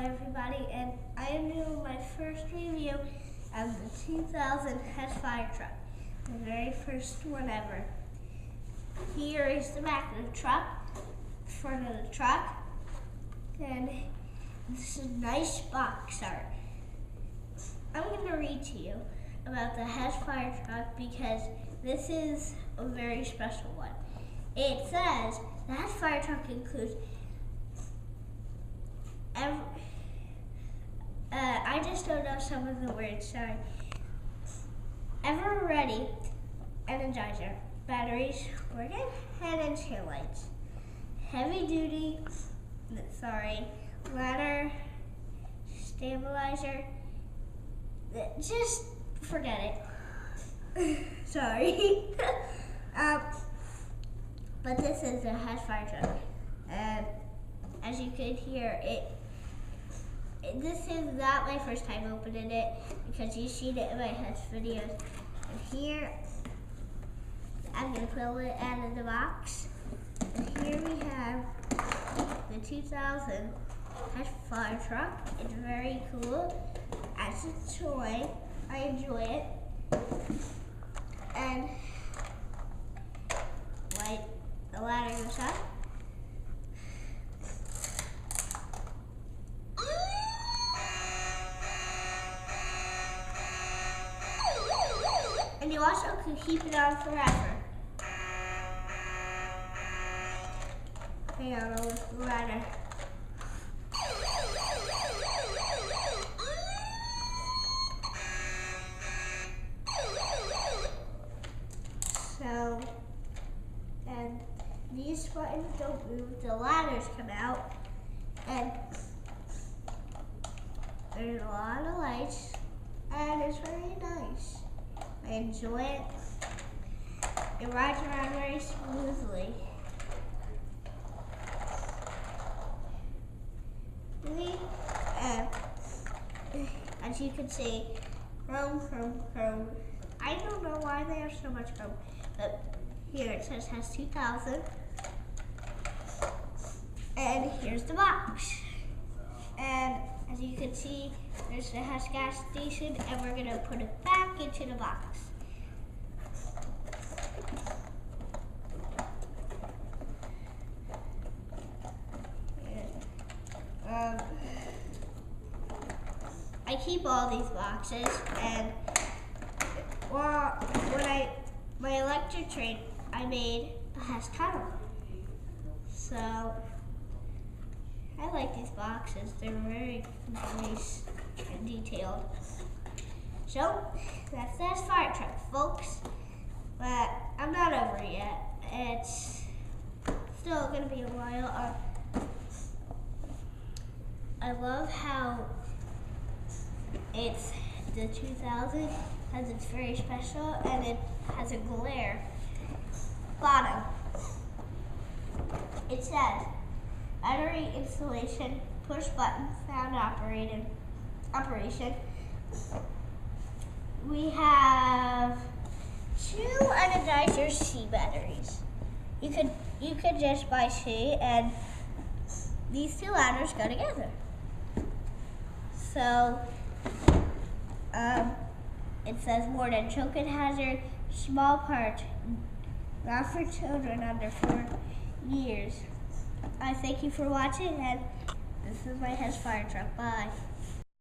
everybody, and I am doing my first review of the 2000 Hess fire truck, the very first one ever. Here is the back of the truck, front of the truck, and this is nice box art. I'm going to read to you about the Hess fire truck because this is a very special one. It says the Hess fire truck includes I just don't know some of the words, sorry. Ever ready energizer, batteries, organ, head and tail lights. Heavy duty, ladder, stabilizer. Just forget it. Sorry. But this is a Hess fire truck. As you could hear, this is not my first time opening it because you've seen it in my Hess videos. And here, I'm going to pull it out of the box. And here we have the 2000 Hess fire truck. It's very cool. As a toy, I enjoy it. And the ladder goes up. And you also can keep it on forever. Hang on, I'll lift the ladder. So, and these buttons don't move, the ladders come out, and there's a lot of lights, and it's very nice. I enjoy it. It rides around very smoothly. As you can see, chrome. I don't know why they have so much chrome, but here it says Hess 2000. And here's the box. And as you can see, there's the Hess gas station, and we're gonna put it back into the box. I keep all these boxes, and my electric train, I made a Hess tunnel. So I like these boxes. They're very nice and detailed. So that's the Hess fire truck, folks. But I'm not over yet. It's still gonna be a while. I love how it's the 2000 because it's very special and it has a glare bottom. It says battery installation, push button, sound operation. We have 2 energizer C batteries. You could just buy C, and these 2 ladders go together. So it says more than choking hazard, small part, not for children under 4 years. I thank you for watching, and this is my Hess fire truck. Bye.